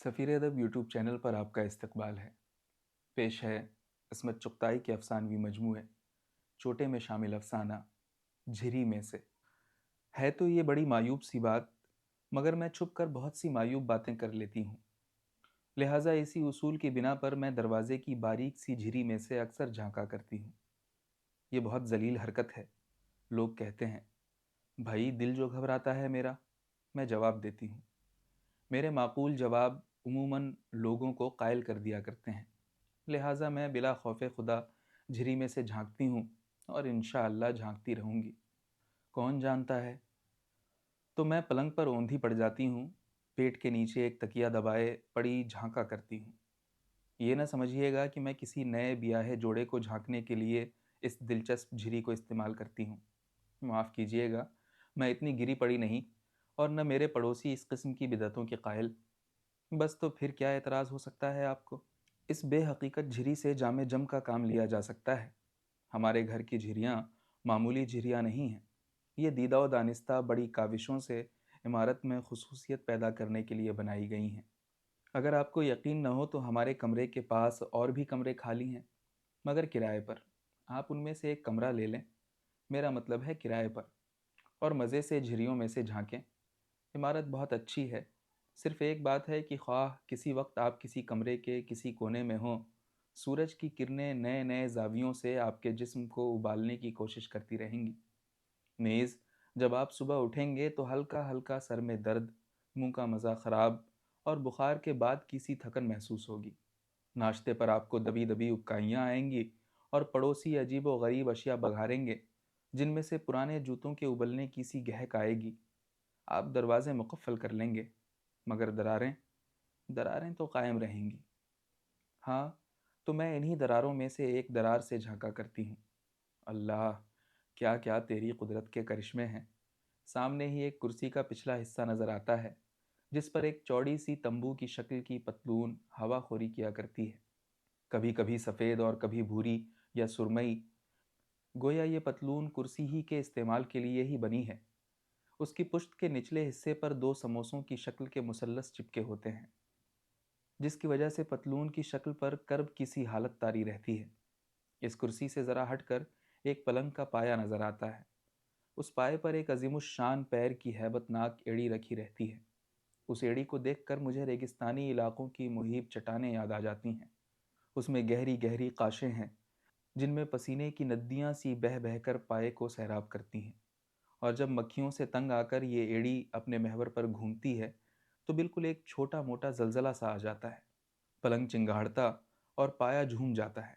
सफ़ीर अदब YouTube channel पर आपका इस्तकबाल है। पेश है इसमत चुगताई के अफ़सानवी मजमूए चोटे में शामिल अफ़साना झिरी में से। है तो ये बड़ी मायूब सी बात, मगर मैं छुप कर बहुत सी मायूब बातें कर लेती हूँ। लिहाजा इसी उसूल की बिना पर मैं दरवाज़े की बारीक सी झिरी में से अक्सर झांका करती हूँ। ये बहुत जलील हरकत है। लोग कहते हैं, भाई दिल जो घबराता है मेरा। मैं जवाब देती हूँ। मेरे माकूल जवाब उमूमन लोगों को कायल कर दिया करते हैं। लिहाजा मैं बिला खौफ़े खुदा झिरी में से झांकती हूँ और इंशाअल्लाह झांकती रहूँगी। कौन जानता है। तो मैं पलंग पर औंधी पड़ जाती हूँ, पेट के नीचे एक तकिया दबाए पड़ी झांका करती हूँ। ये न समझिएगा कि मैं किसी नए ब्याहे जोड़े को झांकने के लिए इस दिलचस्प झिरी को इस्तेमाल करती हूँ। माफ़ कीजिएगा, मैं इतनी गिरी पड़ी नहीं, और न मेरे पड़ोसी इस किस्म की बिदअतों के कायल। बस तो फिर क्या एतराज़ हो सकता है आपको। इस बेहकीकत झिरी से जामे जम का काम लिया जा सकता है। हमारे घर की झिरियाँ मामूली झिरियाँ नहीं हैं। ये दीदा व दानिस्ता बड़ी काविशों से इमारत में खसूसियत पैदा करने के लिए बनाई गई हैं। अगर आपको यकीन न हो तो हमारे कमरे के पास और भी कमरे खाली हैं, मगर किराए पर। आप उनमें से एक कमरा ले लें, मेरा मतलब है किराए पर, और मज़े से झिरियों में से झांकें। इमारत बहुत अच्छी है। सिर्फ़ एक बात है कि ख्वाह किसी वक्त आप किसी कमरे के किसी कोने में हों, सूरज की किरणें नए नए ज़ावियों से आपके जिस्म को उबालने की कोशिश करती रहेंगी। नेज़ जब आप सुबह उठेंगे तो हल्का हल्का सर में दर्द, मुंह का मज़ा ख़राब और बुखार के बाद की सी थकन महसूस होगी। नाश्ते पर आपको दबी दबी उबकाइयाँ आएंगी और पड़ोसी अजीब व गरीब अशिया बघारेंगे, जिनमें से पुराने जूतों के उबलने की सी गहक आएगी। आप दरवाज़े मुकफ़्फ़ल कर लेंगे, मगर दरारें दरारें तो कायम रहेंगी। हाँ, तो मैं इन्हीं दरारों में से एक दरार से झांका करती हूँ। अल्लाह! क्या क्या तेरी कुदरत के करिश्मे हैं। सामने ही एक कुर्सी का पिछला हिस्सा नज़र आता है, जिस पर एक चौड़ी सी तंबू की शक्ल की पतलून हवाखोरी किया करती है। कभी कभी सफ़ेद और कभी भूरी या सुरमई। गोया ये पतलून कुर्सी ही के इस्तेमाल के लिए ही बनी है। उसकी पुश्त के निचले हिस्से पर दो समोसों की शक्ल के मुसल्लस चिपके होते हैं, जिसकी वजह से पतलून की शक्ल पर कर्ब की सी हालत तारी रहती है। इस कुर्सी से ज़रा हटकर एक पलंग का पाया नज़र आता है। उस पाए पर एक अजीमुश्शान पैर की हैबतनाक एड़ी रखी रहती है। उस एड़ी को देखकर मुझे रेगिस्तानी इलाकों की मुहीब चट्टानें याद आ जाती हैं। उसमें गहरी गहरी काशें हैं, जिनमें पसीने की नदियाँ सी बह बहकर पाए को सैराब करती हैं। और जब मक्खियों से तंग आकर ये एड़ी अपने महवर पर घूमती है, तो बिल्कुल एक छोटा मोटा जलजला सा आ जाता है। पलंग चिंगाड़ता और पाया झूम जाता है।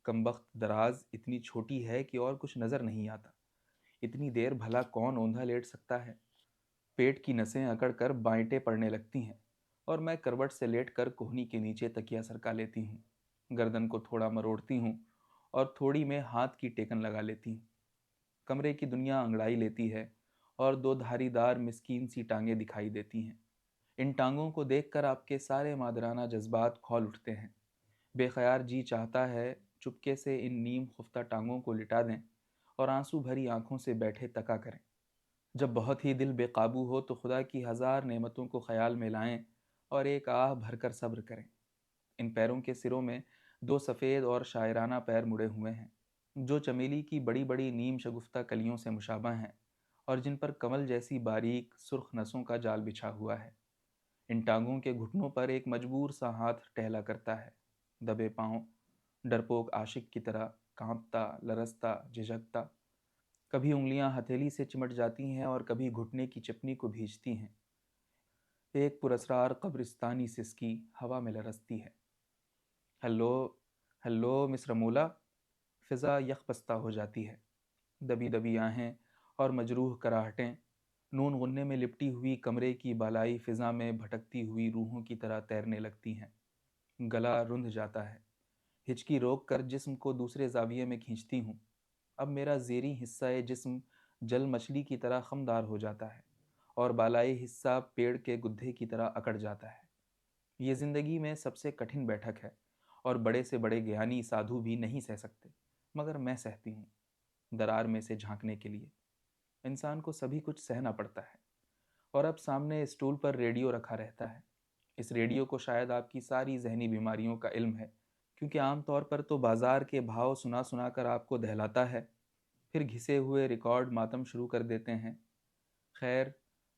कमबख्त दराज इतनी छोटी है कि और कुछ नज़र नहीं आता। इतनी देर भला कौन औंधा लेट सकता है। पेट की नसें अकड़ कर बांयटें पड़ने लगती हैं, और मैं करवट से लेट कर कोहनी के नीचे तकिया सरका लेती हूँ। गर्दन को थोड़ा मरोड़ती हूँ और थोड़ी में हाथ की टेकन लगा लेती हूँ। कमरे की दुनिया अंगड़ाई लेती है, और दो धारीदार मिस्कीन सी टांगें दिखाई देती हैं। इन टांगों को देखकर आपके सारे मादराना जज्बात खौल उठते हैं। बेख्यार जी चाहता है चुपके से इन नीम खुफ्ता टांगों को लिटा दें और आंसू भरी आंखों से बैठे तका करें। जब बहुत ही दिल बेकाबू हो तो खुदा की हज़ार नेमतों को ख्याल में लाएं और एक आह भरकर सब्र करें। इन पैरों के सिरों में दो सफ़ेद और शायराना पैर मुड़े हुए हैं, जो चमेली की बड़ी बड़ी नीम शगुफ्ता कलियों से मुशाबह हैं, और जिन पर कमल जैसी बारीक सुर्ख नसों का जाल बिछा हुआ है। इन टांगों के घुटनों पर एक मजबूर सा हाथ टहला करता है, दबे पांव, डरपोक आशिक की तरह, कांपता, लरसता, झिझकता। कभी उंगलियां हथेली से चिमट जाती हैं और कभी घुटने की चिपनी को भींचती हैं। एक पुरस्रार कब्रिस्तानी सिसकी हवा में लरसती है। Hello, hello miss Ramula. फ़िज़ा यकबस्ता हो जाती है। दबी दबी आहें और मजरूह कराहटें नून गुन्ने में लिपटी हुई कमरे की बालाई फ़िज़ा में भटकती हुई रूहों की तरह तैरने लगती हैं। गला रुंध जाता है। हिचकी रोक कर जिस्म को दूसरे ज़ाविये में खींचती हूँ। अब मेरा ज़ेरी हिस्सा जिस्म जल मछली की तरह खमदार हो जाता है, और बालाई हिस्सा पेड़ के गुद्दे की तरह अकड़ जाता है। ये ज़िंदगी में सबसे कठिन बैठक है, और बड़े से बड़े ज्ञानी साधु भी नहीं सह सकते, मगर मैं सहती हूँ। दरार में से झांकने के लिए इंसान को सभी कुछ सहना पड़ता है। और अब सामने स्टूल पर रेडियो रखा रहता है। اس ریڈیو کو شاید آپ کی ساری ذہنی بیماریوں کا علم ہے، کیونکہ عام طور پر تو بازار کے بھاؤ سنا سنا کر آپ کو دہلاتا ہے، پھر گھسے ہوئے ریکارڈ ماتم شروع کر دیتے ہیں۔ خیر،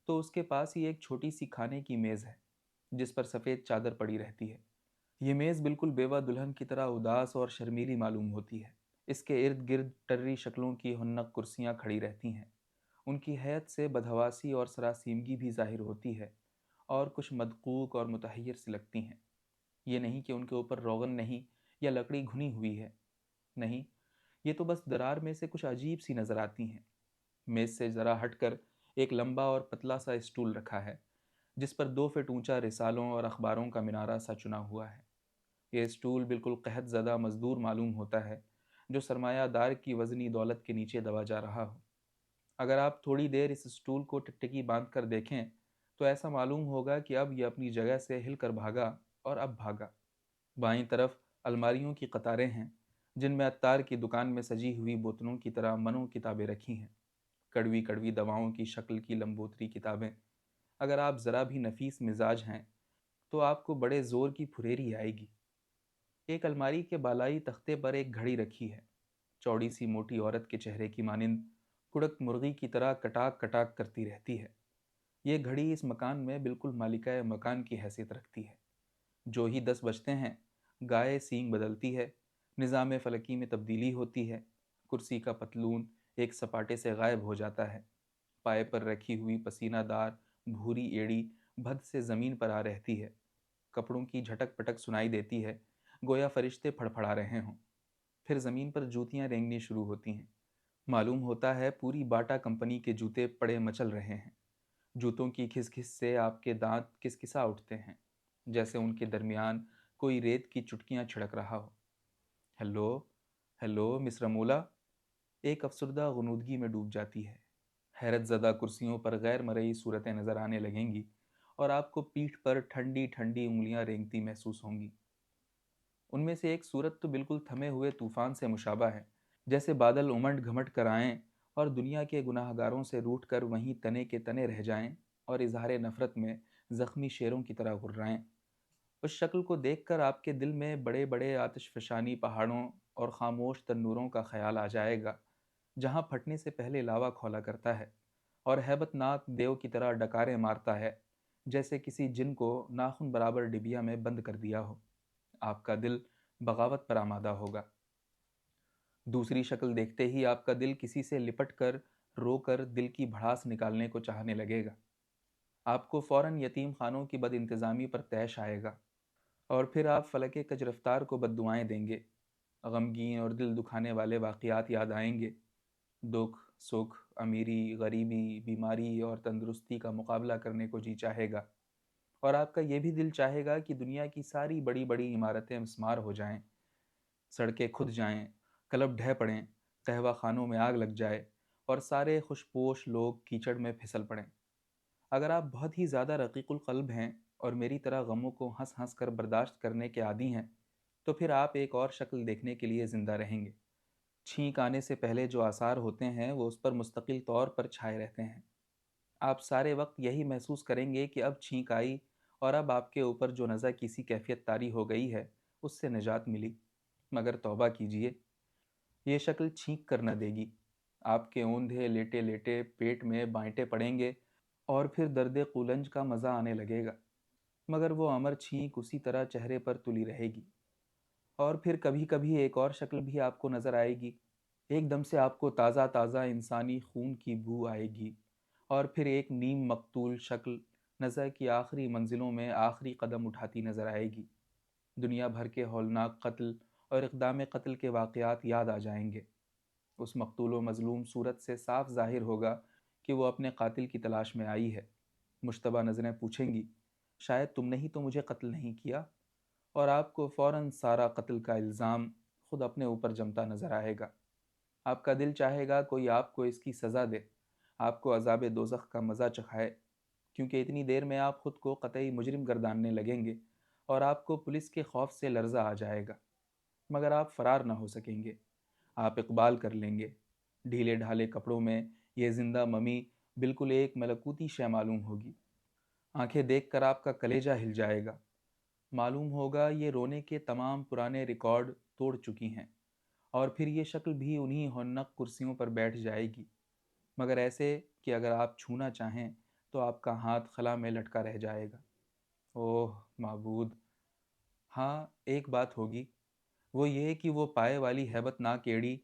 تو اس کے پاس ہی ایک چھوٹی سی کھانے کی میز ہے جس پر سفید چادر پڑی رہتی ہے۔ یہ میز بالکل بیوہ دلہن کی طرح اداس اور شرمیلی معلوم ہوتی ہے۔ اس کے ارد گرد ٹرری شکلوں کی ہنک کرسیاں کھڑی رہتی ہیں۔ ان کی حیت سے بدحواسی اور سراسیمگی بھی ظاہر ہوتی ہے اور کچھ مدقوق اور متحیر سی لگتی ہیں۔ یہ نہیں کہ ان کے اوپر روغن نہیں یا لکڑی گھنی ہوئی ہے، نہیں، یہ تو بس درار میں سے کچھ عجیب سی نظر آتی ہیں۔ میز سے ذرا ہٹ کر ایک لمبا اور پتلا سا اسٹول رکھا ہے جس پر 2 فٹ اونچا رسالوں اور اخباروں کا منارہ سا چنا ہوا ہے۔ یہ اسٹول بالکل قحط زدہ مزدور معلوم ہوتا ہے جو سرمایہ دار کی وزنی دولت کے نیچے دبا جا رہا ہو۔ اگر آپ تھوڑی دیر اس اسٹول کو ٹکٹکی باندھ کر دیکھیں تو ایسا معلوم ہوگا کہ اب یہ اپنی جگہ سے ہل کر بھاگا اور اب بھاگا۔ بائیں طرف الماریوں کی قطاریں ہیں جن میں عطار کی دکان میں سجی ہوئی بوتلوں کی طرح منو کتابیں رکھی ہیں، کڑوی کڑوی دواؤں کی شکل کی لمبوتری کتابیں۔ اگر آپ ذرا بھی نفیس مزاج ہیں تو آپ کو بڑے زور کی پھریری آئے گی۔ ایک الماری کے بالائی تختے پر ایک گھڑی رکھی ہے، چوڑی سی موٹی عورت کے چہرے کی مانند کڑک مرغی کی طرح کٹاک کٹاک کرتی رہتی ہے۔ یہ گھڑی اس مکان میں بالکل مالکہ مکان کی حیثیت رکھتی ہے۔ جو ہی 10 بجتے ہیں گائے سینگ بدلتی ہے، نظام فلکی میں تبدیلی ہوتی ہے، کرسی کا پتلون ایک سپاٹے سے غائب ہو جاتا ہے، پائے پر رکھی ہوئی پسینہ دار بھوری ایڑی بھد سے زمین پر آ رہتی ہے، کپڑوں کی جھٹک پٹک سنائی دیتی ہے گویا فرشتے پھڑپھڑا رہے ہوں، پھر زمین پر جوتیاں رینگنی شروع ہوتی ہیں۔ معلوم ہوتا ہے پوری باٹا کمپنی کے جوتے پڑے مچل رہے ہیں۔ جوتوں کی کھس کھس سے آپ کے دانت کسکسا اٹھتے ہیں جیسے ان کے درمیان کوئی ریت کی چٹکیاں چھڑک رہا ہو۔ ہیلو، ہیلو مس رمولا، ایک افسردہ غنودگی میں ڈوب جاتی ہے۔ حیرت زدہ کرسیوں پر غیر مرئی صورتیں نظر آنے لگیں گی اور آپ کو پیٹھ پر ٹھنڈی ٹھنڈی انگلیاں رینگتی محسوس ہوں گی۔ ان میں سے ایک صورت تو بالکل تھمے ہوئے طوفان سے مشابہ ہے، جیسے بادل امنڈ گھمٹ کر آئیں اور دنیا کے گناہ گاروں سے روٹھ کر وہیں تنے کے تنے رہ جائیں اور اظہار نفرت میں زخمی شیروں کی طرح غرائیں۔ اس شکل کو دیکھ کر آپ کے دل میں بڑے بڑے آتش فشانی پہاڑوں اور خاموش تنوروں کا خیال آ جائے گا جہاں پھٹنے سے پہلے لاوا کھولا کرتا ہے اور ہیبت ناک دیو کی طرح ڈکاریں مارتا ہے جیسے کسی جن کو ناخن برابر ڈبیا میں بند کر دیا ہو۔ آپ کا دل بغاوت پر آمادہ ہوگا۔ دوسری شکل دیکھتے ہی آپ کا دل کسی سے لپٹ کر رو کر دل کی بھڑاس نکالنے کو چاہنے لگے گا۔ آپ کو فوراً یتیم خانوں کی بد انتظامی پر طیش آئے گا اور پھر آپ فلک کج رفتار کو بد دعائیں دیں گے۔ غمگین اور دل دکھانے والے واقعات یاد آئیں گے۔ دکھ، سکھ، امیری، غریبی، بیماری اور تندرستی کا مقابلہ کرنے کو جی چاہے گا، اور آپ کا یہ بھی دل چاہے گا کہ دنیا کی ساری بڑی بڑی عمارتیں مسمار ہو جائیں، سڑکیں کھد جائیں، کلب ڈھہ پڑیں، قہوہ خانوں میں آگ لگ جائے اور سارے خوشپوش لوگ کیچڑ میں پھسل پڑیں۔ اگر آپ بہت ہی زیادہ رقیق القلب ہیں اور میری طرح غموں کو ہنس ہنس کر برداشت کرنے کے عادی ہیں تو پھر آپ ایک اور شکل دیکھنے کے لیے زندہ رہیں گے۔ چھینک آنے سے پہلے جو آثار ہوتے ہیں وہ اس پر مستقل طور پر چھائے رہتے ہیں۔ آپ سارے وقت یہی محسوس کریں گے کہ اب چھینک آئی اور اب آپ کے اوپر جو نزع کی سی کیفیت طاری ہو گئی ہے اس سے نجات ملی، مگر توبہ کیجئے، یہ شکل چھینک کر نہ دے گی۔ آپ کے اوندھے لیٹے لیٹے پیٹ میں بائنٹے پڑیں گے اور پھر درد قولنج کا مزہ آنے لگے گا، مگر وہ امر چھینک اسی طرح چہرے پر تلی رہے گی۔ اور پھر کبھی کبھی ایک اور شکل بھی آپ کو نظر آئے گی، ایک دم سے آپ کو تازہ تازہ انسانی خون کی بو آئے گی، اور پھر ایک نیم مقتول شکل نزع کی آخری منزلوں میں آخری قدم اٹھاتی نظر آئے گی۔ دنیا بھر کے ہولناک قتل اور اقدام قتل کے واقعات یاد آ جائیں گے۔ اس مقتول و مظلوم صورت سے صاف ظاہر ہوگا کہ وہ اپنے قاتل کی تلاش میں آئی ہے۔ مشتبہ نظریں پوچھیں گی، شاید تم نے ہی تو مجھے قتل نہیں کیا، اور آپ کو فوراً سارا قتل کا الزام خود اپنے اوپر جمتا نظر آئے گا۔ آپ کا دل چاہے گا کوئی آپ کو اس کی سزا دے، آپ کو عذاب دوزخ کا مزہ چکھائے، کیونکہ اتنی دیر میں آپ خود کو قطعی مجرم گرداننے لگیں گے اور آپ کو پولیس کے خوف سے لرزہ آ جائے گا، مگر آپ فرار نہ ہو سکیں گے۔ آپ اقبال کر لیں گے۔ ڈھیلے ڈھالے کپڑوں میں یہ زندہ ممی بالکل ایک ملکوتی شے معلوم ہوگی۔ आंखें देख कर आपका कलेजा हिल जाएगा। मालूम होगा ये रोने के तमाम पुराने रिकॉर्ड तोड़ चुकी हैं, और फिर ये शक्ल भी उन्हीं हौनक कुर्सियों पर बैठ जाएगी, मगर ऐसे कि अगर आप छूना चाहें तो आपका हाथ खला में लटका रह जाएगा। ओह माबूद! हाँ, एक बात होगी, वो ये कि वो पाए वाली हैबतनाक एड़ी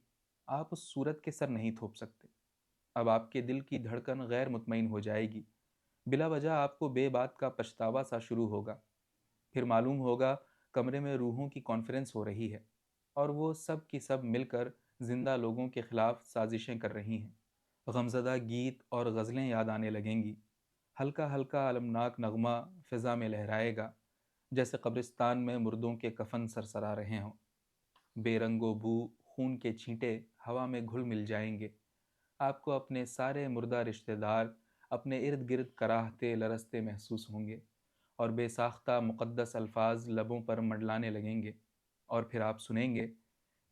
आप उस सूरत के सर नहीं थोप सकते। अब आपके दिल की धड़कन गैर मुतमईन हो जाएगी। बिला वजह आपको बेबात का पछतावा सा शुरू होगा। फिर मालूम होगा कमरे में रूहों की कॉन्फ्रेंस हो रही है, और वो सब की सब मिलकर जिंदा लोगों के खिलाफ साजिशें कर रही हैं। गमज़दा गीत और गज़लें याद आने लगेंगी। हल्का हल्का अलमनाक नगमा फिज़ा में लहराएगा, जैसे कब्रिस्तान में मुर्दों के कफन सरसरा रहे हों। बेरंगो बू खून के छींटे हवा में घुल मिल जाएंगे। आपको अपने सारे मुर्दा रिश्तेदार अपने इर्द गिर्द कराहते लरसते महसूस होंगे, और बेसाख्ता मुक़द्दस अल्फाज लबों पर मंडलाने लगेंगे। और फिर आप सुनेंगे,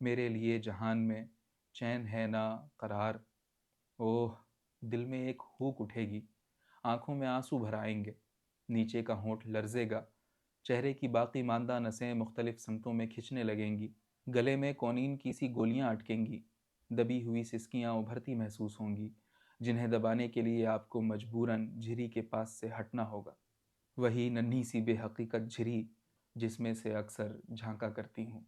मेरे लिए जहान में चैन है ना करार। ओह! दिल में एक हूक उठेगी, आंखों में आंसू भर आएंगे, नीचे का होंठ लर्जेगा, चेहरे की बाकी मांदा नसें मुख्तलिफ समतों में खिंचने लगेंगी, गले में कौनीन की सी गोलियां अटकेंगी, दबी हुई सिसकियां उभरती महसूस होंगी, जिन्हें दबाने के लिए आपको मजबूरन झिरी के पास से हटना होगा। वही नन्ही सी बेहकीकत झिरी जिसमें से अक्सर झांका करती हूँ।